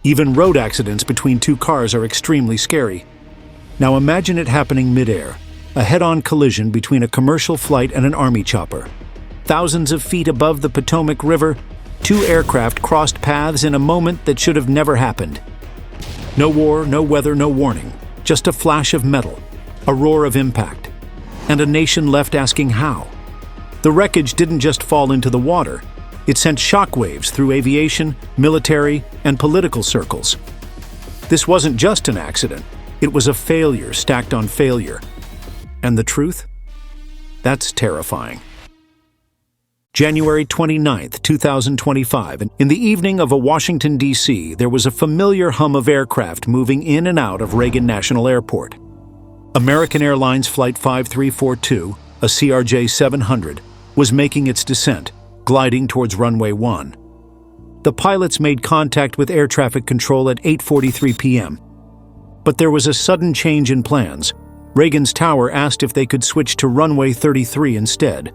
Even road accidents between two cars are extremely scary. Now imagine it happening midair, a head-on collision between a commercial flight and an army chopper. Thousands of feet above the Potomac River, two aircraft crossed paths in a moment that should have never happened. No war, no weather, no warning, just a flash of metal, a roar of impact, and a nation left asking how. The wreckage didn't just fall into the water, it sent shockwaves through aviation, military, and political circles. This wasn't just an accident, it was a failure stacked on failure. And the truth? That's terrifying. January 29, 2025, in the evening of Washington, D.C., there was a familiar hum of aircraft moving in and out of Reagan National Airport. American Airlines Flight 5342, a CRJ-700, was making its descent, gliding towards runway 1. The pilots made contact with air traffic control at 8:43 p.m. But there was a sudden change in plans. Reagan's tower asked if they could switch to runway 33 instead.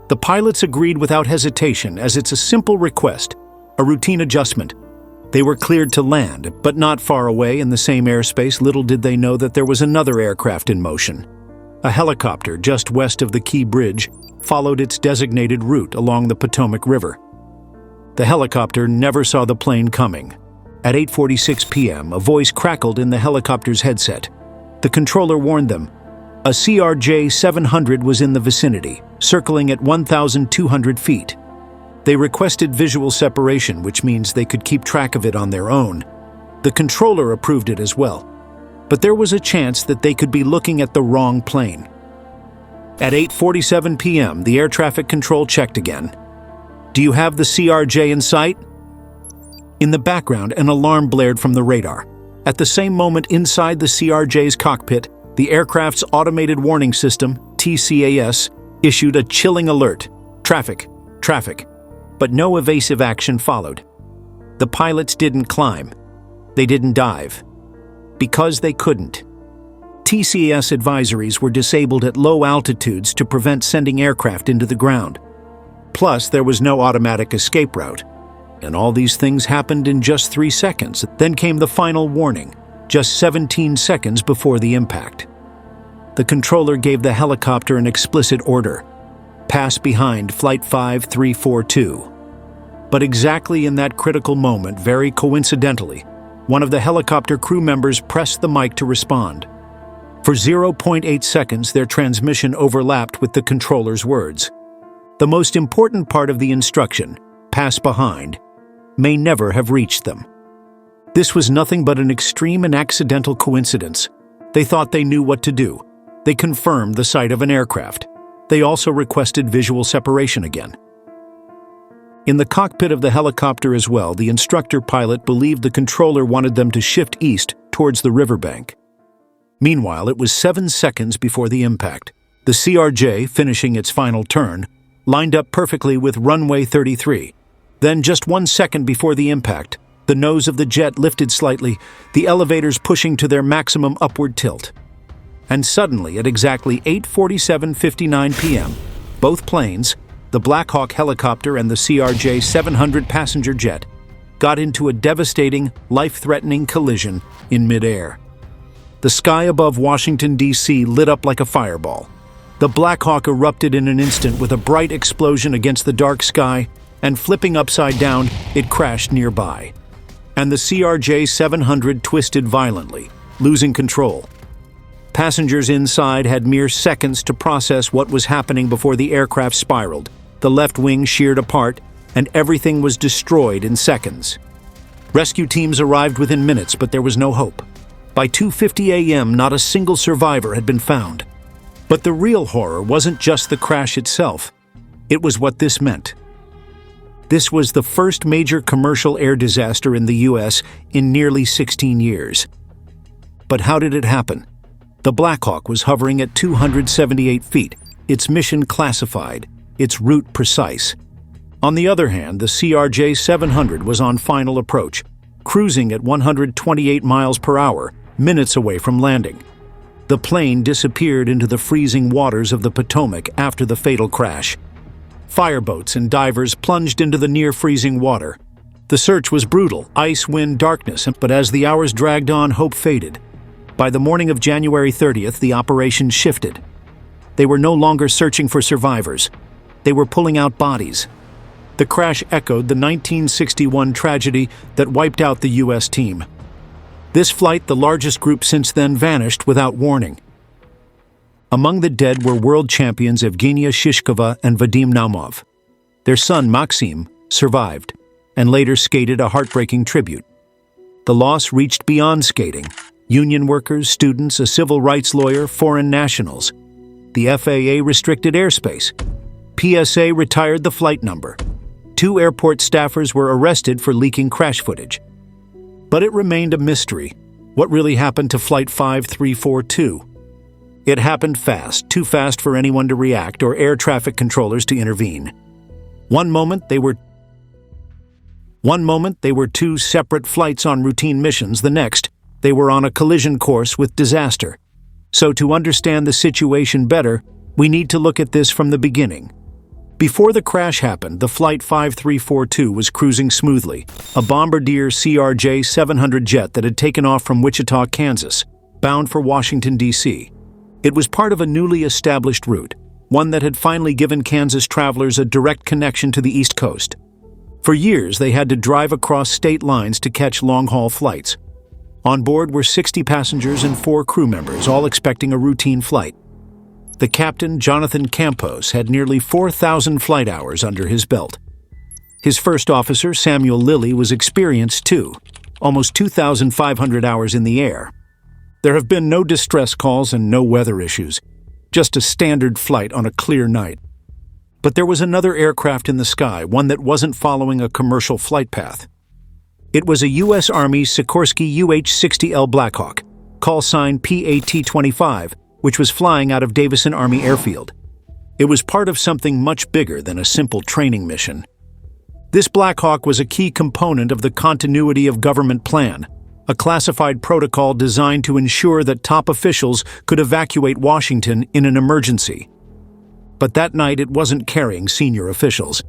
The pilots agreed without hesitation, as it's a simple request, a routine adjustment. They were cleared to land, but not far away in the same airspace. Little did they know that there was another aircraft in motion. A helicopter just west of the Key Bridge followed its designated route along the Potomac River. The helicopter never saw the plane coming. At 8:46 p.m., a voice crackled in the helicopter's headset. The controller warned them. A CRJ-700 was in the vicinity, circling at 1,200 feet. They requested visual separation, which means they could keep track of it on their own. The controller approved it as well. But there was a chance that they could be looking at the wrong plane. At 8:47 p.m., the air traffic control checked again. "Do you have the CRJ in sight?" In the background, an alarm blared from the radar. At the same moment, inside the CRJ's cockpit, the aircraft's automated warning system, TCAS, issued a chilling alert. Traffic, traffic. But no evasive action followed. The pilots didn't climb. They didn't dive. Because they couldn't. TCAS advisories were disabled at low altitudes to prevent sending aircraft into the ground. Plus, there was no automatic escape route. And all these things happened in just 3 seconds. Then came the final warning, just 17 seconds before the impact. The controller gave the helicopter an explicit order: pass behind Flight 5342. But exactly in that critical moment, very coincidentally, one of the helicopter crew members pressed the mic to respond. For 0.8 seconds, their transmission overlapped with the controller's words. The most important part of the instruction, pass behind, may never have reached them. This was nothing but an extreme and accidental coincidence. They thought they knew what to do. They confirmed the sight of an aircraft. They also requested visual separation again. In the cockpit of the helicopter as well, the instructor pilot believed the controller wanted them to shift east towards the riverbank. Meanwhile, it was 7 seconds before the impact. The CRJ, finishing its final turn, lined up perfectly with runway 33. Then, just 1 second before the impact, the nose of the jet lifted slightly, the elevators pushing to their maximum upward tilt. And suddenly, at exactly 8:47:59 p.m., both planes, the Blackhawk helicopter and the CRJ-700 passenger jet, got into a devastating, life-threatening collision in midair. The sky above Washington, D.C. lit up like a fireball. The Blackhawk erupted in an instant with a bright explosion against the dark sky, and flipping upside down, it crashed nearby. And the CRJ-700 twisted violently, losing control. Passengers inside had mere seconds to process what was happening before the aircraft spiraled. The left wing sheared apart, and everything was destroyed in seconds. Rescue teams arrived within minutes, but there was no hope. By 2:50 a.m., not a single survivor had been found. But the real horror wasn't just the crash itself. It was what this meant. This was the first major commercial air disaster in the U.S. in nearly 16 years. But how did it happen? The Blackhawk was hovering at 278 feet, its mission classified, its route precise. On the other hand, the CRJ-700 was on final approach, cruising at 128 miles per hour, minutes away from landing. The plane disappeared into the freezing waters of the Potomac after the fatal crash. Fireboats and divers plunged into the near-freezing water. The search was brutal, ice, wind, darkness, but as the hours dragged on, hope faded. By the morning of January 30th, the operation shifted. They were no longer searching for survivors. They were pulling out bodies. The crash echoed the 1961 tragedy that wiped out the U.S. team. This flight, the largest group since then, vanished without warning. Among the dead were world champions Evgenia Shishkova and Vadim Naumov. Their son, Maxim, survived, and later skated a heartbreaking tribute. The loss reached beyond skating. Union workers, students, a civil rights lawyer, foreign nationals. The FAA restricted airspace. PSA retired the flight number. 2 airport staffers were arrested for leaking crash footage. But it remained a mystery. What really happened to Flight 5342? It happened fast, too fast for anyone to react or air traffic controllers to intervene. One moment they were 2 separate flights on routine missions. The next, they were on a collision course with disaster. So to understand the situation better, we need to look at this from the beginning. Before the crash happened, the Flight 5342 was cruising smoothly, a Bombardier CRJ-700 jet that had taken off from Wichita, Kansas, bound for Washington, D.C. It was part of a newly established route, one that had finally given Kansas travelers a direct connection to the East Coast. For years, they had to drive across state lines to catch long-haul flights. On board were 60 passengers and 4 crew members, all expecting a routine flight. The captain, Jonathan Campos, had nearly 4,000 flight hours under his belt. His first officer, Samuel Lilly, was experienced too, almost 2,500 hours in the air. There have been no distress calls and no weather issues, just a standard flight on a clear night. But there was another aircraft in the sky, one that wasn't following a commercial flight path. It was a U.S. Army Sikorsky UH-60L Blackhawk, call sign PAT-25, which was flying out of Davison Army Airfield. It was part of something much bigger than a simple training mission. This Blackhawk was a key component of the Continuity of Government Plan, a classified protocol designed to ensure that top officials could evacuate Washington in an emergency. But that night it wasn't carrying senior officials.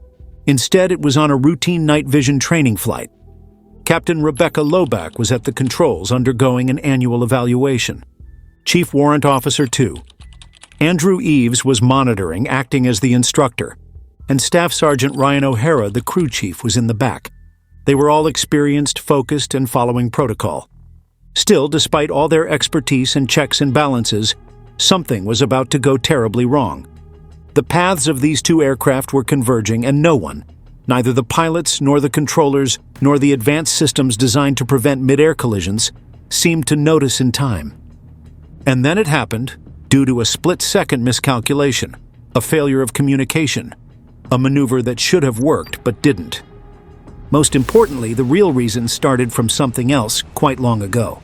Instead, it was on a routine night vision training flight. Captain Rebecca Loback was at the controls undergoing an annual evaluation. Chief Warrant Officer 2. Andrew Eves was monitoring, acting as the instructor, and Staff Sergeant Ryan O'Hara, the crew chief, was in the back. They were all experienced, focused, and following protocol. Still, despite all their expertise and checks and balances, something was about to go terribly wrong. The paths of these 2 aircraft were converging, and no one, neither the pilots nor the controllers nor the advanced systems designed to prevent mid-air collisions, seemed to notice in time. And then it happened, due to a split-second miscalculation, a failure of communication, a maneuver that should have worked but didn't. Most importantly, the real reason started from something else quite long ago.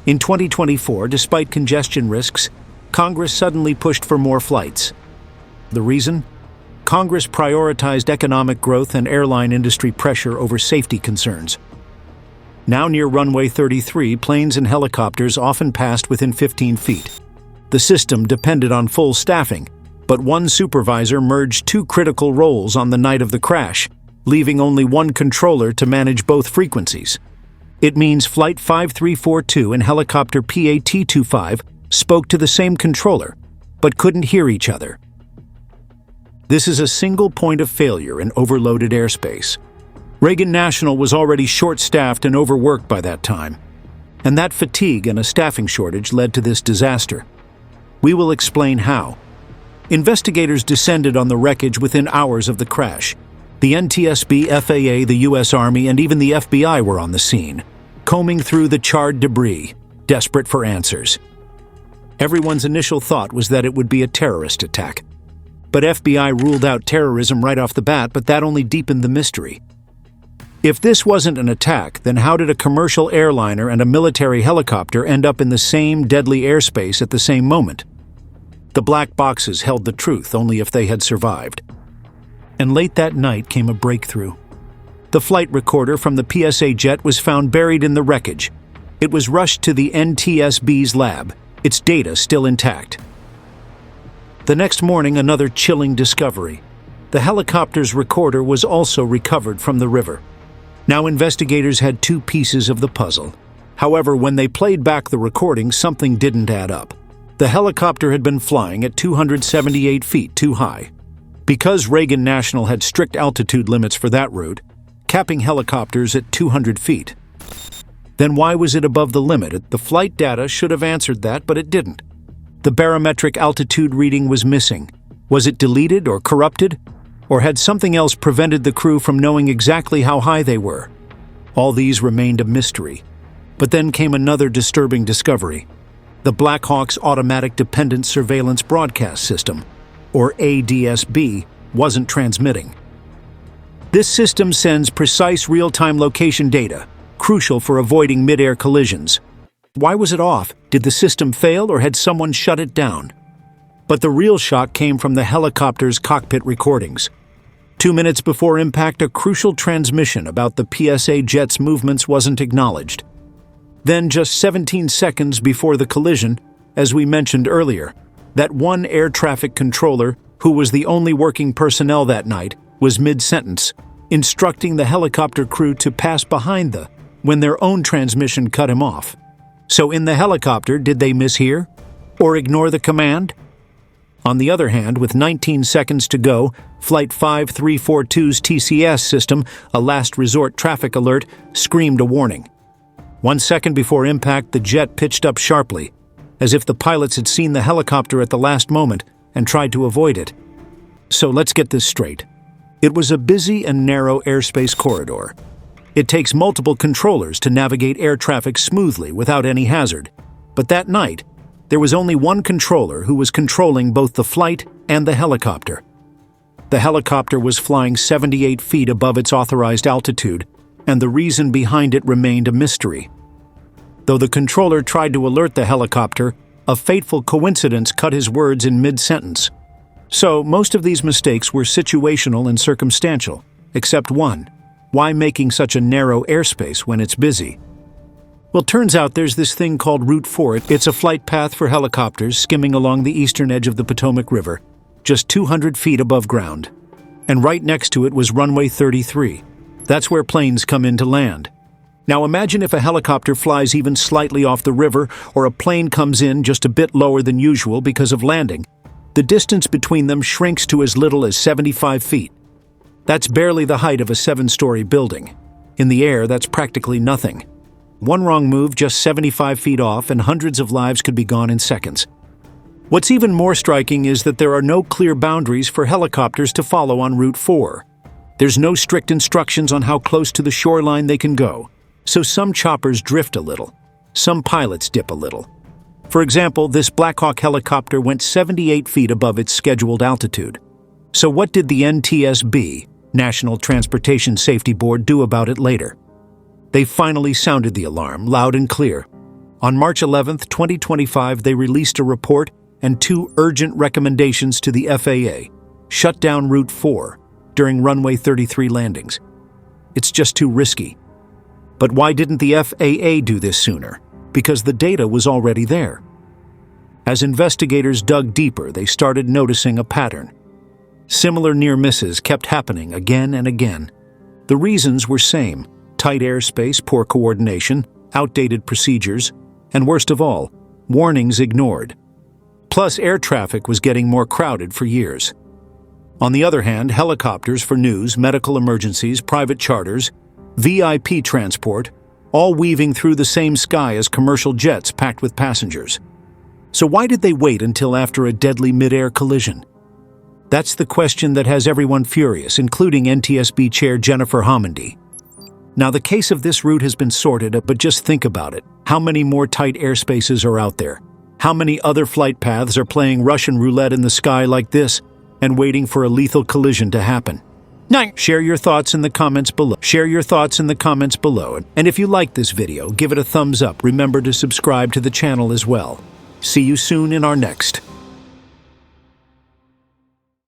In 2024, despite congestion risks, Congress suddenly pushed for more flights. The reason? Congress prioritized economic growth and airline industry pressure over safety concerns. Now near runway 33, planes and helicopters often passed within 15 feet. The system depended on full staffing, but one supervisor merged 2 critical roles on the night of the crash, leaving only one controller to manage both frequencies. It means Flight 5342 and helicopter PAT-25 spoke to the same controller, but couldn't hear each other. This is a single point of failure in overloaded airspace. Reagan National was already short-staffed and overworked by that time, and that fatigue and a staffing shortage led to this disaster. We will explain how. Investigators descended on the wreckage within hours of the crash. The NTSB, FAA, the U.S. Army, and even the FBI were on the scene, combing through the charred debris, desperate for answers. Everyone's initial thought was that it would be a terrorist attack. But FBI ruled out terrorism right off the bat, but that only deepened the mystery. If this wasn't an attack, then how did a commercial airliner and a military helicopter end up in the same deadly airspace at the same moment? The black boxes held the truth only if they had survived. And late that night came a breakthrough. The flight recorder from the PSA jet was found buried in the wreckage. It was rushed to the NTSB's lab, its data still intact. The next morning, another chilling discovery. The helicopter's recorder was also recovered from the river. Now investigators had two pieces of the puzzle. However, when they played back the recording, something didn't add up. The helicopter had been flying at 278 feet too high. Because Reagan National had strict altitude limits for that route, capping helicopters at 200 feet. Then why was it above the limit? The flight data should have answered that, but it didn't. The barometric altitude reading was missing. Was it deleted or corrupted? Or had something else prevented the crew from knowing exactly how high they were? All these remained a mystery. But then came another disturbing discovery. The Blackhawk's Automatic Dependent Surveillance Broadcast System, or ADSB, wasn't transmitting. This system sends precise real-time location data, crucial for avoiding mid-air collisions. Why was it off? Did the system fail or had someone shut it down? But the real shock came from the helicopter's cockpit recordings. 2 minutes before impact, a crucial transmission about the PSA jet's movements wasn't acknowledged. Then, just 17 seconds before the collision, as we mentioned earlier, that one air traffic controller, who was the only working personnel that night, was mid-sentence, instructing the helicopter crew to pass behind when their own transmission cut him off. So in the helicopter, did they mishear? Or ignore the command? On the other hand, with 19 seconds to go, Flight 5342's TCAS system, a last resort traffic alert, screamed a warning. 1 second before impact, the jet pitched up sharply, as if the pilots had seen the helicopter at the last moment and tried to avoid it. So let's get this straight. It was a busy and narrow airspace corridor. It takes multiple controllers to navigate air traffic smoothly without any hazard. But that night, there was only one controller who was controlling both the flight and the helicopter. The helicopter was flying 78 feet above its authorized altitude, and the reason behind it remained a mystery. Though the controller tried to alert the helicopter, a fateful coincidence cut his words in mid-sentence. So, most of these mistakes were situational and circumstantial, except one. Why making such a narrow airspace when it's busy? Well, turns out there's this thing called Route 4. It's a flight path for helicopters skimming along the eastern edge of the Potomac River, just 200 feet above ground. And right next to it was runway 33. That's where planes come in to land. Now imagine if a helicopter flies even slightly off the river, or a plane comes in just a bit lower than usual because of landing. The distance between them shrinks to as little as 75 feet. That's barely the height of a 7-story building. In the air, that's practically nothing. One wrong move just 75 feet off and hundreds of lives could be gone in seconds. What's even more striking is that there are no clear boundaries for helicopters to follow on Route 4. There's no strict instructions on how close to the shoreline they can go, so some choppers drift a little, some pilots dip a little. For example, this Blackhawk helicopter went 78 feet above its scheduled altitude. So what did the NTSB, National Transportation Safety Board, do about it later? They finally sounded the alarm, loud and clear. On March 11, 2025, they released a report and 2 urgent recommendations to the FAA. Shut down Route 4 during runway 33 landings. It's just too risky. But why didn't the FAA do this sooner? Because the data was already there. As investigators dug deeper, they started noticing a pattern. Similar near misses kept happening again and again. The reasons were same: tight airspace, poor coordination, outdated procedures, and worst of all, warnings ignored. Plus, air traffic was getting more crowded for years. On the other hand, helicopters for news, medical emergencies, private charters, VIP transport, all weaving through the same sky as commercial jets packed with passengers. So why did they wait until after a deadly mid-air collision? That's the question that has everyone furious, including NTSB Chair Jennifer Homendy. Now, the case of this route has been sorted, but just think about it. How many more tight airspaces are out there? How many other flight paths are playing Russian roulette in the sky like this and waiting for a lethal collision to happen? Share your thoughts in the comments below. And if you like this video, give it a thumbs up. Remember to subscribe to the channel as well. See you soon in our next.